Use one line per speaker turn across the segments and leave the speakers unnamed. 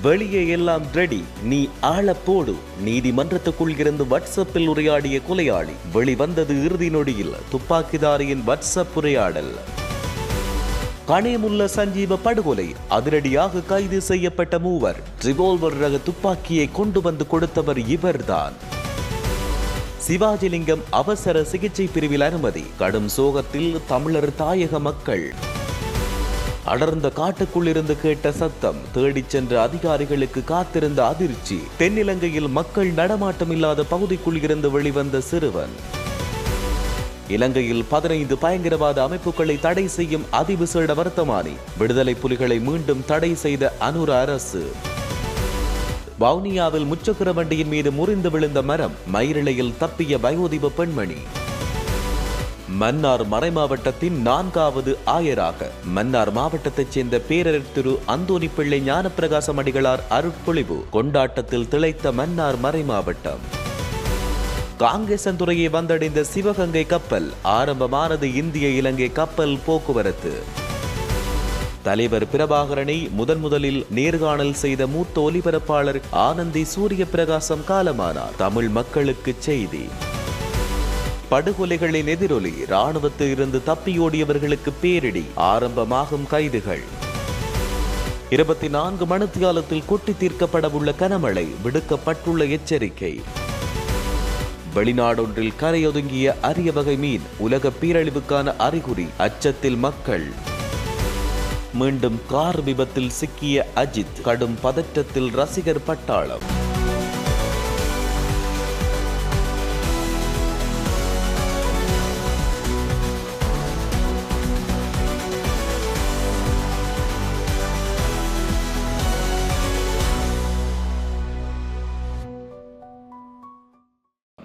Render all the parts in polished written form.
வெளியே எல்லாம் ரெடி, நீ ஆளப்போடு. நீதிமன்றத்துக்குள் இருந்து வாட்ஸ்அப்பில் உரையாடிய கொலையாளி. வெளிவந்தது இறுதி நொடியில் துப்பாக்கிதாரியின் வாட்ஸ்அப் உரையாடல். கணேமுல்ல சஞ்சீவ படுகொலை, அதிரடியாக கைது செய்யப்பட்ட மூவர். ரிவால்வர் ரக துப்பாக்கியை கொண்டு வந்து கொடுத்தவர் இவர்தான். சிவாஜிலிங்கம் அவசர சிகிச்சை பிரிவில் அனுமதி. கடும் சோகத்தில் தமிழர் தாயக மக்கள். அடர்ந்த காட்டுக்குள் இருந்து கேட்ட சத்தம், தேடிச் சென்ற அதிகாரிகளுக்கு காத்திருந்த அதிர்ச்சி. தென்னிலங்கையில் மக்கள் நடமாட்டம் இல்லாத பகுதிக்குள் இருந்து வெளிவந்த சிறுவன். இலங்கையில் 15 பயங்கரவாத அமைப்புகளை தடை செய்யும் அதிவிசேட வர்த்தமானி. விடுதலை புலிகளை மீண்டும் தடை செய்த அனுர அரசு. வவுனியாவில் முச்சக்கர வண்டியின் மீது முறிந்து விழுந்த மரம். மயிரிழையில் தப்பிய வயோதிப பெண்மணி. மன்னார் மறைமாவட்டத்தின் 4வது ஆயராக மன்னார் மாவட்டத்தைச் சேர்ந்த பேரர் திரு அந்தோணி பிள்ளை ஞானப்பிரகாசம் அடிகளார் அருட்பொழிவு. கொண்டாட்டத்தில் திளைத்த மன்னார் மறைமாவட்டம். காங்கேசன்துறையை வந்தடைந்த சிவகங்கை கப்பல். ஆரம்பமானது இந்திய இலங்கை கப்பல் போக்குவரத்து. தலைவர் பிரபாகரனை முதலில் நேர்காணல் செய்த மூத்த ஒலிபரப்பாளர் ஆனந்தி சூரிய பிரகாசம் காலமானார். தமிழ் மக்களுக்கு செய்தி. படுகொலைகளின் எதிரொலி. இராணுவத்தில் இருந்து தப்பியோடியவர்களுக்கு பேரிடி. ஆரம்பமாகும் கைதுகள். 24 மணித்தியாலத்தில் கொட்டி தீர்க்கப்படவுள்ள கனமழை. விடுக்கப்பட்டுள்ள எச்சரிக்கை. வெளிநாடொன்றில் கரையொதுங்கிய அரிய வகை மீன். உலக பேரழிவுக்கான அறிகுறி. அச்சத்தில் மக்கள். மீண்டும் கார் விபத்தில் சிக்கிய அஜித். கடும் பதற்றத்தில் ரசிகர் பட்டாளம்.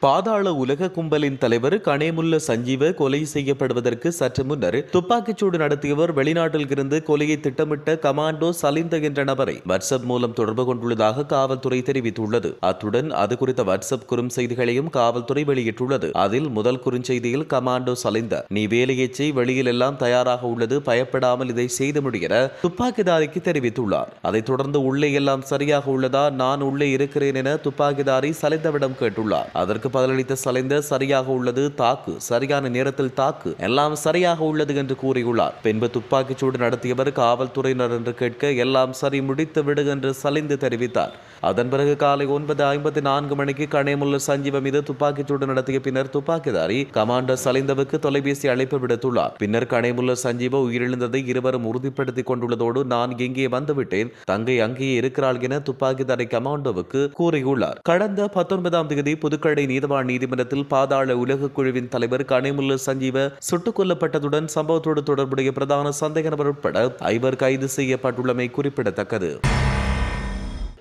பாதாள உலக கும்பலின் தலைவர் கணேமுல்ல சஞ்சீவ கொலை செய்யப்படுவதற்கு சற்று முன்னர் துப்பாக்கிச்சூடு நடத்தியவர் வெளிநாட்டில் இருந்து கொலையை திட்டமிட்ட கமாண்டோ சலிந்த என்ற நபரை வாட்ஸ்அப் மூலம் தொடர்பு கொண்டுள்ளதாக காவல்துறை தெரிவித்துள்ளது. அத்துடன் அது குறித்த வாட்ஸ்அப் குறுஞ்செய்திகளையும் காவல்துறை வெளியிட்டுள்ளது. அதில் முதல் குறுஞ்செய்தியில் கமாண்டோ சலிந்த, நீ வேலையை செய், வெளியில் எல்லாம் தயாராக உள்ளது, பயப்படாமல் இதை செய்து முடிகிற துப்பாக்கிதாரிக்கு தெரிவித்துள்ளார். அதைத் தொடர்ந்து உள்ளே எல்லாம் சரியாக உள்ளதா, நான் உள்ளே இருக்கிறேன் என துப்பாக்கிதாரி சலிந்தவிடம் கேட்டுள்ளார். அதற்கு பதிலளித்த சலிந்த, சரியாக உள்ளது, தாக்கு, சரியான நேரத்தில் தாக்கு, எல்லாம் சரியாக உள்ளது என்று கூறியுள்ளார். பின்பு துப்பாக்கிச்சூடு நடத்தியவர் காவல்துறையினர் என்று கேட்க, எல்லாம் சரி, முடித்து விடு என்று சலிந்து தெரிவித்தார். அதன் பிறகு காலை 9:54 மணிக்கு கணேமுல்ல சஞ்சீவ மீது துப்பாக்கிச்சூடு நடத்திய பின்னர் துப்பாக்கிதாரி கமாண்டர் சலிந்தவுக்கு தொலைபேசி அழைப்பு விடுத்துள்ளார். பின்னர் கணேமுல்ல சஞ்சீவ உயிரிழந்ததை இருவரும் உறுதிப்படுத்திக் கொண்டுள்ளதோடு, நான் இங்கே வந்துவிட்டேன், தங்கை அங்கேயே இருக்கிறாள் என துப்பாக்கிதாரி கமாண்டோவுக்கு கூறியுள்ளார். கடந்த 19ஆம் தேதி புதுக்கடை நீதவான் நீதிமன்றத்தில் பாதாள உலக குழுவின் தலைவர் கணேமுல்ல சஞ்சீவ சுட்டுக் கொல்லப்பட்டதுடன் சம்பவத்தோடு தொடர்புடைய பிரதான சந்தேக நபர் உட்பட 5 கைது செய்யப்பட்டுள்ளமை குறிப்பிடத்தக்கது.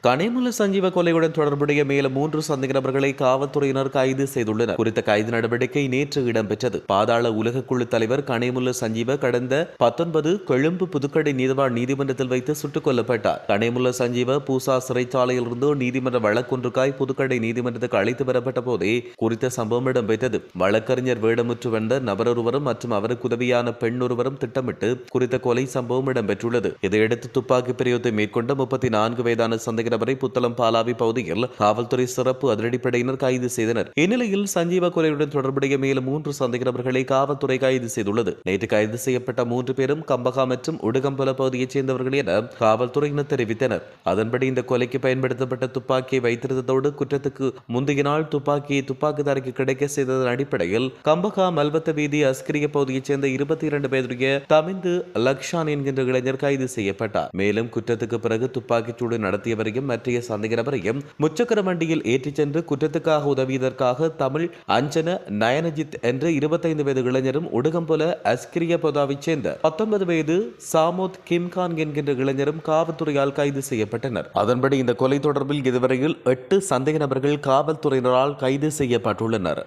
கணேமுல்ல சஞ்சீவ கொலையுடன் தொடர்புடைய மேலும் 3 சந்தேக நபர்களை காவல்துறையினர் கைது செய்துள்ளனர். குறித்த கைது நடவடிக்கை நேற்று இடம்பெற்றது. பாதாள உலக குழு தலைவர் கணேமுல்ல சஞ்சீவ கடந்த 19 கொழும்பு புதுக்கடை நீதவான் நீதிமன்றத்தில் வைத்து சுட்டுக் கொல்லப்பட்டார். கணேமுல்ல சஞ்சீவ பூசா சிறைச்சாலையில் இருந்து நீதிமன்ற வழக்கொன்றுக்காய் புதுக்கடை நீதிமன்றத்துக்கு அழைத்து வரப்பட்ட போதே குறித்த சம்பவம் இடம்பெற்றது. வழக்கறிஞர் வேடமுற்று வந்த நபரொருவரும் மற்றும் அவருக்கு உதவியான பெண் ஒருவரும் திட்டமிட்டு குறித்த கொலை சம்பவம் இடம்பெற்றுள்ளது. இதையடுத்து துப்பாக்கி பிரயோகத்தை மேற்கொண்ட 34 வயதான சந்தேக நபரை புத்தளம் பாலாவி பகுதியில் காவல்துறை சிறப்பு அதிரடிப்படையினர் கைது செய்தனர். இந்நிலையில் சஞ்சீவ கொலையுடன் தொடர்புடைய மேலும் 3 சந்தேக நபர்களை காவல்துறை கைது செய்துள்ளது. நேற்று கைது செய்யப்பட்ட 3 பேரும் கம்பகா மற்றும் உடுகம்பல பகுதியைச் சேர்ந்தவர்கள் என காவல்துறையினர் தெரிவித்தனர். அதன்படி இந்த கொலைக்கு பயன்படுத்தப்பட்ட துப்பாக்கியை வைத்திருந்ததோடு குற்றத்துக்கு முந்தைய நாள் துப்பாக்கியை துப்பாக்கிதாரிக்கு கிடைக்க செய்ததன் அடிப்படையில் கம்பகா மல்வத்த வீதி அஸ்கிரிய பகுதியைச் சேர்ந்த 22 வயதுடைய தமிந்து லக்ஷான் என்கின்ற இளைஞர் கைது செய்யப்பட்டார். மேலும் குற்றத்துக்கு பிறகு துப்பாக்கிச்சூடு நடத்தியவரையும் மற்ற சந்தேக நபரையும் முச்சக்கர வண்டியில் ஏற்றிச் சென்று குற்றத்துக்காக உதவியதற்காக தமிழ் அஞ்சன நயனஜித் என்ற 25 வயது இளைஞரும் உடுகம்போல அஸ்கிரிய பகுதியைச் சேர்ந்த 19 வயது சாமோத் கிம்கான் என்கின்ற இளைஞரும் காவல்துறையால் கைது செய்யப்பட்டனர். அதன்படி இந்த கொலை தொடர்பில் இதுவரையில் 8 சந்தேக நபர்கள் காவல்துறையினரால் கைது செய்யப்பட்டுள்ளனர்.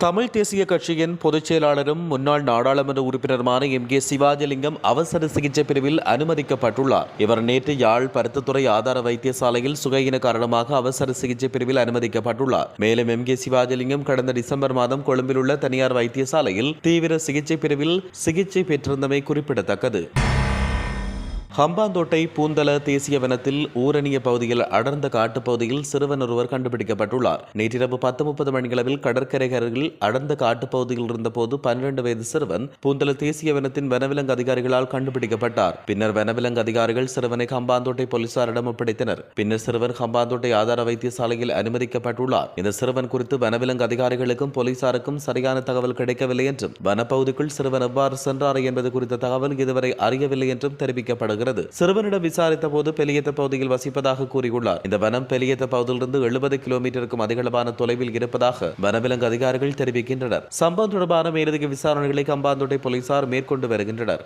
தமிழ் தேசிய கட்சியின் பொதுச் செயலாளரும் முன்னாள் நாடாளுமன்ற உறுப்பினருமான எம்.கே. சிவாஜிலிங்கம் அவசர சிகிச்சை பிரிவில் அனுமதிக்கப்பட்டுள்ளார். இவர் நேற்று யாழ் பருத்தித்துறை ஆதார வைத்தியசாலையில் சுகையின காரணமாக அவசர சிகிச்சை பிரிவில் அனுமதிக்கப்பட்டுள்ளார். மேலும் எம்.கே. சிவாஜிலிங்கம் கடந்த டிசம்பர் மாதம் கொழும்பில் உள்ள தனியார் வைத்தியசாலையில் தீவிர சிகிச்சை பிரிவில் சிகிச்சை பெற்றிருந்தமை குறிப்பிடத்தக்கது. ஹம்பாந்தோட்டை பூந்தல தேசிய வனத்தில் ஊரணிய பகுதியில் அடர்ந்த காட்டுப்பகுதியில் சிறுவன் ஒருவர் கண்டுபிடிக்கப்பட்டுள்ளார். நேற்றிரவு 10:30 மணியளவில் கடற்கரை அருகில் அடர்ந்த காட்டுப்பகுதியில் இருந்தபோது 12 வயது சிறுவன் பூந்தல தேசிய வனத்தின் வனவிலங்கு அதிகாரிகளால் கண்டுபிடிக்கப்பட்டார். பின்னர் வனவிலங்கு அதிகாரிகள் சிறுவனை ஹம்பாந்தோட்டை போலீசாரிடம் ஒப்படைத்தனர். பின்னர் சிறுவன் ஹம்பாந்தோட்டை ஆதார வைத்தியசாலையில் அனுமதிக்கப்பட்டுள்ளார். இந்த சிறுவன் குறித்து வனவிலங்கு அதிகாரிகளுக்கும் போலீசாருக்கும் சரியான தகவல் கிடைக்கவில்லை என்றும் வனப்பகுதிக்குள் சிறுவன் எவ்வாறு சென்றார் என்பது குறித்த தகவல் இதுவரை அறியவில்லை என்றும் தெரிவிக்கப்படுகிறது. சிறுவனிடம் விசாரித்த போது பெலியத்த பகுதியில் வசிப்பதாக கூறியுள்ளார். இந்த வனம் பெலியத்த பகுதியிலிருந்து 70 கிலோமீட்டருக்கும் அதிகளவான தொலைவில் இருப்பதாக வனவிலங்கு அதிகாரிகள் தெரிவிக்கின்றனர். சம்பவம் தொடர்பான மேலதிக விசாரணைகளை ஹம்பாந்தோட்டை போலீசார் மேற்கொண்டு வருகின்றனர்.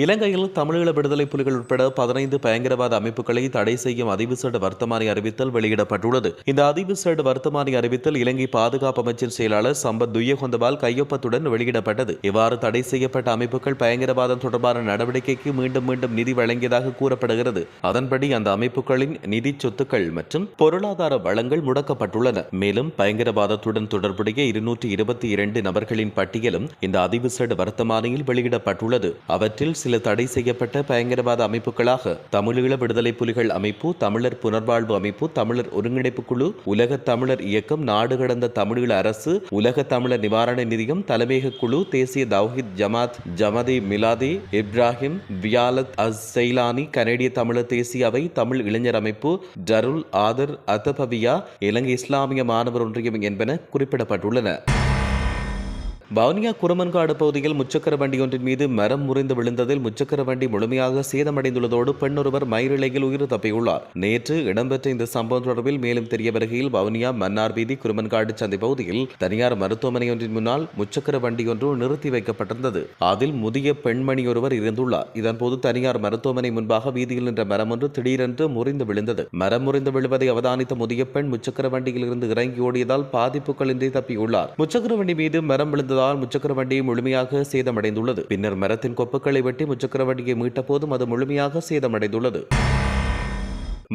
இலங்கையில் தமிழீழ விடுதலை புலிகள் உட்பட 15 பயங்கரவாத அமைப்புகளை தடை செய்யும் அதிவிசேட வர்த்தமானி அறிவித்தல் வெளியிடப்பட்டுள்ளது. இந்த அதிவிசேட வர்த்தமானி அறிவித்தல் இலங்கை பாதுகாப்பு அமைச்சின் செயலாளர் சம்பத் துய்யகொந்தவால் கையொப்பத்துடன் வெளியிடப்பட்டது. இவ்வாறு தடை செய்யப்பட்ட அமைப்புகள் பயங்கரவாதம் தொடர்பான நடவடிக்கைக்கு மீண்டும் நிதி வழங்கியதாக கூறப்படுகிறது. அதன்படி அந்த அமைப்புகளின் நிதி சொத்துக்கள் மற்றும் பொருளாதார வளங்கள் முடக்கப்பட்டுள்ளன. மேலும் பயங்கரவாதத்துடன் தொடர்புடைய 222 நபர்களின் பட்டியலும் இந்த அதிவிசேட வர்த்தமானியில் வெளியிடப்பட்டுள்ளது. அவற்றில் சில தடை செய்யப்பட்ட பயங்கரவாத அமைப்புகளாக தமிழீழ விடுதலை புலிகள் அமைப்பு, தமிழர் புனர்வாழ்வு அமைப்பு, தமிழர் ஒருங்கிணைப்பு குழு, உலக தமிழர் இயக்கம், நாடு கடந்த தமிழீழ அரசு, உலக தமிழர் நிவாரண நிதியம், தலைமையக குழு, தேசிய தௌஹித் ஜமாத், ஜமதே மிலாதே, இப்ராஹிம் வியாலத் அஸ் செய்லானி, கனேடிய தமிழர் தேசிய அவை, தமிழ் இளைஞர் அமைப்பு, டருல் ஆதர் அத்தபவியா, இலங்கை இஸ்லாமிய மாணவர் ஒன்றியம் என்பன குறிப்பிடப்பட்டுள்ளன. வவுனியா குரமன்காடு பகுதியில் முச்சக்கர வண்டி ஒன்றின் மீது மரம் முறிந்து விழுந்ததில் முச்சக்கர வண்டி முழுமையாக சேதமடைந்துள்ளதோடு பெண்ணொருவர் மயிரிழையில் உயிர் தப்பியுள்ளார். நேற்று இடம்பெற்ற இந்த சம்பவம் தொடர்பில் மேலும் தெரிய வருகையில் வவுனியா மன்னார் வீதி குரமன்காடு சந்தை பகுதியில் தனியார் மருத்துவமனை ஒன்றின் முன்னால் முச்சக்கர வண்டி ஒன்று நிறுத்தி வைக்கப்பட்டிருந்தது. அதில் முதிய பெண்மணி ஒருவர் இருந்துள்ளார். இதன்போது தனியார் மருத்துவமனை முன்பாக வீதியில் நின்ற மரம் ஒன்று திடீரென்று முறிந்து விழுந்தது. மரம் முறிந்து விழுவதை அவதானித்த முதிய பெண் முச்சக்கர வண்டியில் இருந்து இறங்கி ஓடியதால் பாதிப்புகளின்றி தப்பியுள்ளார். முச்சக்கர வண்டி மீது மரம் விழுந்த முச்சக்கர வண்டி முழுமையாக சேதமடைந்துள்ளது. பின்னர் மரத்தின் கொப்புக்களை வெட்டி முச்சக்கர வண்டியை மீட்ட போதும் அது முழுமையாக சேதமடைந்துள்ளது.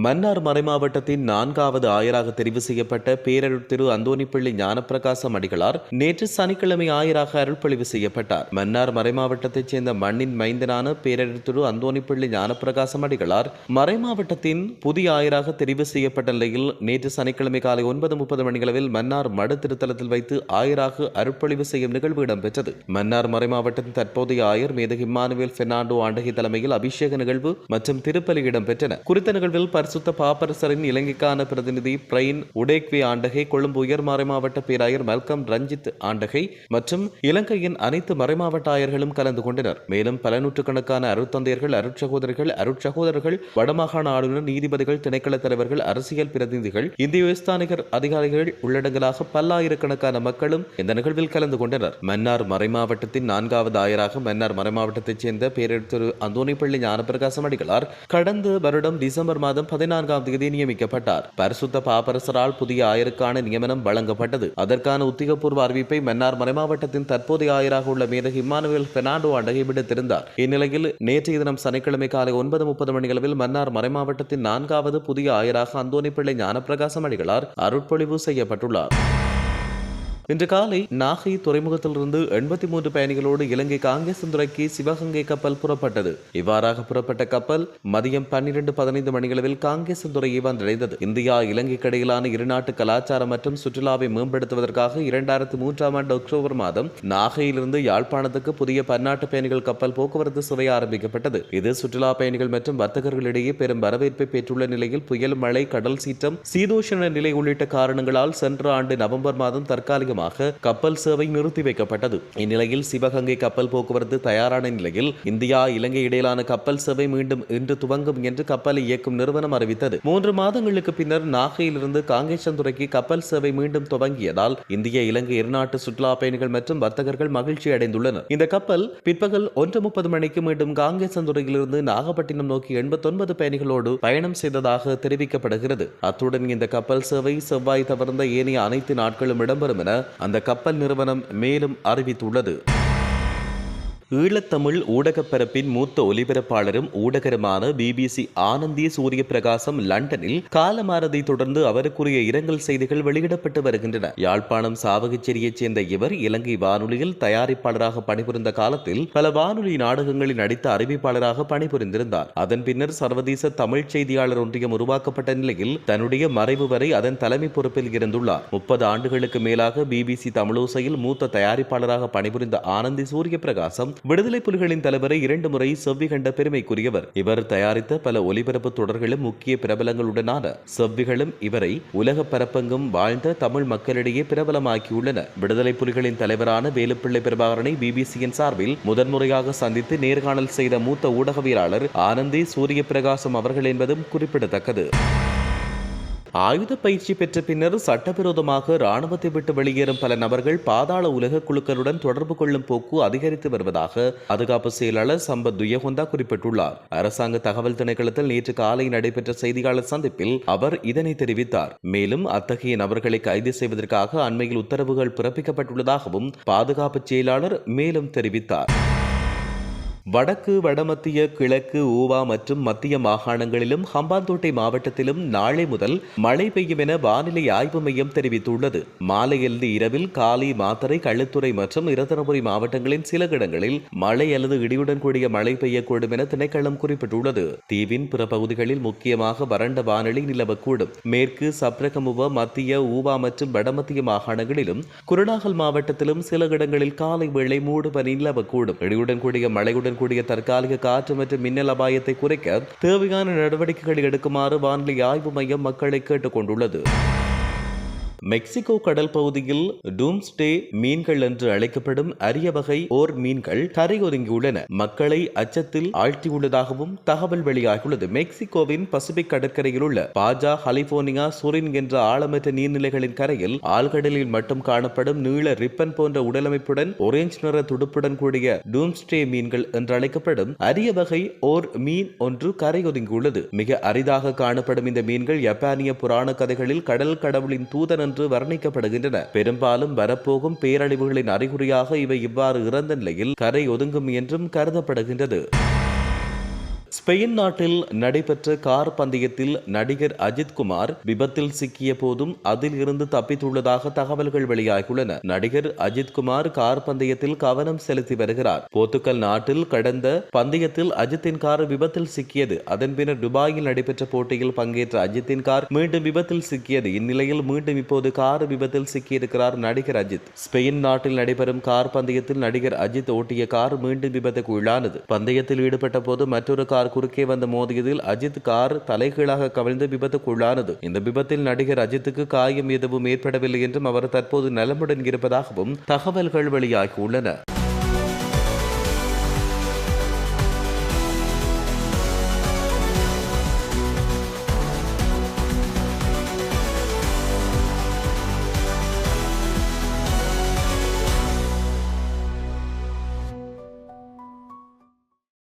மன்னார் மறைமாவட்டத்தின் 4வது ஆயராக தெரிவு செய்யப்பட்ட பேரருட் திரு அந்தோணிப்பிள்ளை ஞானப்பிரகாசம் அடிகளார் நேற்று சனிக்கிழமை ஆயராக அருள்பொழிவு செய்யப்பட்டார். மன்னார் மறைமாவட்டத்தைச் சேர்ந்த மண்ணின் மைந்தனான பேரருட் திரு அந்தோணிப்பிள்ளை ஞானப்பிரகாசம் அடிகளார் மறைமாவட்டத்தின் புதிய ஆயராக தெரிவு செய்யப்பட்ட நிலையில் நேற்று சனிக்கிழமை காலை 9:30 மணியளவில் மன்னார் மடு திருத்தலத்தில் வைத்து ஆயராக அருள்பொழிவு செய்யும் நிகழ்வு இடம்பெற்றது. மன்னார் மறைமாவட்டத்தின் தற்போதைய ஆயர் மேதகு இம்மானுவேல் பெர்னாண்டோ ஆண்டகை தலைமையில் அபிஷேக நிகழ்வு மற்றும் திருப்பலி இடம்பெற்றன. குறித்த நிகழ்வில் பரிசுத்த பாப்பரசரின் இலங்கைக்கான பிரதிநிதி பிரைன் உடேக்வே ஆண்டகை, கொழும்பு உயர் மறைமாவட்ட பேராயர் மல்கம் ரஞ்சித் ஆண்டகை மற்றும் இலங்கையின் அனைத்து மறைமாவட்ட ஆயர்களும் கலந்து கொண்டனர். மேலும் பல நூற்றுக்கணக்கான அருட்தந்தையர்கள், அருட்சகோதரர்கள், வடமாகாண ஆளுநர், நீதிபதிகள், திணைக்கள தலைவர்கள், அரசியல் பிரதிநிதிகள், இந்திய ஸ்தானிகர் அதிகாரிகள் உள்ளடங்கலாக பல்லாயிரக்கணக்கான மக்களும் இந்த நிகழ்வில் கலந்து கொண்டனர். மன்னார் மறைமாவட்டத்தின் 4வது ஆயராக மன்னார் மறைமாவட்டத்தைச் சேர்ந்த பேரருட் திரு அந்தோணிப்பிள்ளை ஞானப்பிரகாசம் அடிகளார் கடந்த வருடம் டிசம்பர் மாதம் 14ஆம் தேதி நியமிக்கப்பட்டார். பரிசுத்த பாப்பரசரால் புதிய ஆயருக்கான நியமனம் வழங்கப்பட்டது. அதற்கான உத்தியோகபூர்வ அறிவிப்பை மன்னார் மறைமாவட்டத்தின் தற்போதைய ஆயராக உள்ள மேதகு இம்மானுவேல் பெர்னாண்டோ ஆண்டகை விடுத்திருந்தார். இந்நிலையில் நேற்றைய தினம் சனிக்கிழமை காலை 9:30 மணியளவில் மன்னார் மறைமாவட்டத்தின் 4வது புதிய ஆயராக அந்தோணிப்பிள்ளை ஞானப்பிரகாசம் அடிகளார் அருட்பொழிவு செய்யப்பட்டுள்ளார். இன்று காலை நாகை துறைமுகத்திலிருந்து 83 பயணிகளோடு இலங்கை காங்கேசந்துறைக்கு சிவகங்கை கப்பல் புறப்பட்டது. இவ்வாறாக புறப்பட்ட கப்பல் மதியம் 12:15 மணியளவில் காங்கேசந்துறையை வந்தடைந்தது. இந்தியா இலங்கைக்கு இடையிலான இருநாட்டு கலாச்சாரம் மற்றும் சுற்றுலாவை மேம்படுத்துவதற்காக 2003ஆம் ஆண்டு அக்டோபர் மாதம் நாகையிலிருந்து யாழ்ப்பாணத்துக்கு புதிய பன்னாட்டு பயணிகள் கப்பல் போக்குவரத்து சேவை ஆரம்பிக்கப்பட்டது. இது சுற்றுலா பயணிகள் மற்றும் வர்த்தகர்களிடையே பெரும் வரவேற்பை பெற்றுள்ள நிலையில் புயல், மழை, கடல் சீற்றம், சீதோஷண நிலை உள்ளிட்ட காரணங்களால் சென்ற ஆண்டு நவம்பர் மாதம் தற்காலிக கப்பல் சேவை நிறுத்தி வைக்கப்பட்டது. இந்நிலையில் சிவகங்கை கப்பல் போக்குவரத்து தயாரான நிலையில் இந்தியா இலங்கை இடையிலான கப்பல் சேவை மீண்டும் இன்று துவங்கும் என்று கப்பலை இயக்கும் நிறுவனம் அறிவித்தது. 3 மாதங்களுக்கு பின்னர் நாகையிலிருந்து காங்கேசந்துறைக்கு கப்பல் சேவை மீண்டும் துவங்கியதால் இந்திய இலங்கை இருநாட்டு சுற்றுலா பயணிகள் மற்றும் வர்த்தகர்கள் மகிழ்ச்சி அடைந்துள்ளனர். இந்த கப்பல் பிற்பகல் 1:30 மணிக்கு மீண்டும் காங்கேசந்துறையிலிருந்து நாகப்பட்டினம் நோக்கி 89 பயணிகளோடு பயணம் செய்ததாக தெரிவிக்கப்படுகிறது. அத்துடன் இந்த கப்பல் சேவை செவ்வாய் தவிர்ந்த ஏனைய அனைத்து நாட்களும் இடம்பெறும் என அந்த கப்பல் நிறுவனம் மேலும் அறிவித்துள்ளது. ஈழத்தமிழ் ஊடகப் பரப்பின் மூத்த ஒலிபரப்பாளரும் ஊடகருமான BBC ஆனந்தி சூரிய பிரகாசம் லண்டனில் காலமானதை தொடர்ந்து அவருக்குரிய இரங்கல் செய்திகள் வெளியிடப்பட்டு வருகின்றன. யாழ்ப்பாணம் சாவகச்சேரியைச் சேர்ந்த இவர் இலங்கை வானொலியில் தயாரிப்பாளராக பணிபுரிந்த காலத்தில் பல வானொலி நாடகங்களில் நடித்த அறிவிப்பாளராக பணிபுரிந்திருந்தார். அதன் பின்னர் சர்வதேச தமிழ் செய்தியாளர் ஒன்றியம் உருவாக்கப்பட்ட நிலையில் தன்னுடைய மறைவு வரை அதன் தலைமை பொறுப்பில் இருந்துள்ளார். 30 ஆண்டுகளுக்கு மேலாக BBC தமிழோசையில் மூத்த தயாரிப்பாளராக பணிபுரிந்த ஆனந்தி சூரிய பிரகாசம் விடுதலை புலிகளின் தலைவரை 2 முறை செவ்வி கண்ட பெருமைக்குரியவர். இவர் தயாரித்த பல ஒலிபரப்பு தொடர்களும் முக்கிய பிரபலங்களுடனான செவ்விகளும் இவரை உலக பரப்பெங்கும் வாழ்ந்த தமிழ் மக்களிடையே பிரபலமாக்கியுள்ளன. விடுதலை புலிகளின் தலைவரான வேலுப்பிள்ளை பிரபாகரனை BBCயின் சார்பில் முதன்முறையாக சந்தித்து நேர்காணல் செய்த மூத்த ஊடகவியலாளர் ஆனந்தி சூரிய பிரகாசம் அவர்கள் என்பதும் குறிப்பிடத்தக்கது. ஆயுத பயிற்சி பெற்ற பின்னர் சட்டவிரோதமாக ராணுவத்தை விட்டு வெளியேறும் பல நபர்கள் பாதாள உலக குழுக்களுடன் தொடர்பு கொள்ளும் போக்கு அதிகரித்து வருவதாக பாதுகாப்பு செயலாளர் சம்பத் துயகொந்தா குறிப்பிட்டுள்ளார். அரசாங்க தகவல் திணைக்களத்தில் நேற்று காலை நடைபெற்ற செய்தியாளர் சந்திப்பில் அவர் இதனை தெரிவித்தார். மேலும் அத்தகைய நபர்களை கைது செய்வதற்காக அண்மையில் உத்தரவுகள் பிறப்பிக்கப்பட்டுள்ளதாகவும் பாதுகாப்பு செயலாளர் மேலும் தெரிவித்தார். வடக்கு, வடமத்திய, கிழக்கு, ஊவா மற்றும் மத்திய மாகாணங்களிலும் ஹம்பாந்தோட்டை மாவட்டத்திலும் நாளை முதல் மழை பெய்யும் என வானிலை ஆய்வு மையம் தெரிவித்துள்ளது. மாலையிலிருந்து இரவில் காலி, மாத்தறை, களுத்துறை மற்றும் இரத்தினபுரி மாவட்டங்களின் சில இடங்களில் மழை அல்லது இடியுடன் கூடிய மழை பெய்யக்கூடும் என திணைக்களம் குறிப்பிட்டுள்ளது. தீவின் பிற பகுதிகளில் முக்கியமாக வறண்ட வானிலை நிலவக்கூடும். மேற்கு சப்ரகமுவ, மத்திய, ஊவா மற்றும் வடமத்திய மாகாணங்களிலும் குருநாகல் மாவட்டத்திலும் சில இடங்களில் காலை வேளை மூடுபனி நிலவக்கூடும். இடியுடன் கூடிய மழையுடன் கூடிய தற்காலிக காற்று மற்றும் மின்னல் அபாயத்தை குறைக்க தேவையான நடவடிக்கைகளை எடுக்குமாறு வானிலை ஆய்வு மையம் மக்களை கேட்டுக் கொண்டுள்ளது. மெக்சிகோ கடல் பகுதியில் டூம்ஸ்டே மீன்கள் என்று அழைக்கப்படும் அரிய வகை ஓர் மீன்கள் கரையொதுங்கியுள்ளன. மக்களை அச்சத்தில் ஆழ்த்தியுள்ளதாகவும் தகவல் வெளியாகியுள்ளது. மெக்சிகோவின் பசிபிக் கடற்கரையில் உள்ள பாஜா, கலிபோர்னியா, சுரின் என்ற ஆழமற்ற நீர்நிலைகளின் கரையில் ஆழ்கடலில் மட்டும் காணப்படும் நீள ரிப்பன் போன்ற உடலமைப்புடன் ஒரேஞ்ச் நிற துடுப்புடன் கூடிய டூம்ஸ்டே மீன்கள் என்று அழைக்கப்படும் அரிய வகை ஓர் மீன் ஒன்று கரையொதுங்கியுள்ளது. மிக அரிதாக காணப்படும் இந்த மீன்கள் ஜப்பானிய புராண கதைகளில் கடல் கடவுளின் தூதன் என்று வர்ணிக்கப்படுகின்றன. பெரும்பாலும் வரப்போகும் பேரழிவுகளின் அறிகுறியாக இவை இவ்வாறு இறந்த நிலையில் கரை ஒதுங்கும் என்றும் கருதப்படுகின்றது. ஸ்பெயின் நாட்டில் நடைபெற்ற கார் பந்தயத்தில் நடிகர் அஜித் குமார் விபத்தில் சிக்கிய போதும் அதில் இருந்து தப்பித்துள்ளதாக தகவல்கள் வெளியாகியுள்ளன. நடிகர் அஜித் குமார் கார் பந்தயத்தில் கவனம் செலுத்தி வருகிறார். போர்த்துகல் நாட்டில் கடந்த பந்தயத்தில் அஜித்தின் கார் விபத்தில் சிக்கியது. அதன் பின்னர் துபாயில் நடைபெற்ற போட்டியில் பங்கேற்ற அஜித்தின் கார் மீண்டும் விபத்தில் சிக்கியது. இந்நிலையில் மீண்டும் இப்போது கார் விபத்தில் சிக்கியிருக்கிறார் நடிகர் அஜித். ஸ்பெயின் நாட்டில் நடைபெறும் கார் பந்தயத்தில் நடிகர் அஜித் ஓட்டிய கார் மீண்டும் விபத்துக்கு உள்ளானது. பந்தயத்தில் ஈடுபட்ட போது மற்றொரு கார் குறுக்கே வந்து மோதியதில் அஜித் கார் தலைகீழாக கவிழ்ந்து விபத்துக்குள்ளானது. இந்த விபத்தில் நடிகர் அஜித்துக்கு காயம் எதுவும் ஏற்படவில்லை என்றும் அவர் தற்போது நலமுடன் இருப்பதாகவும் தகவல்கள் வெளியாகியுள்ளன.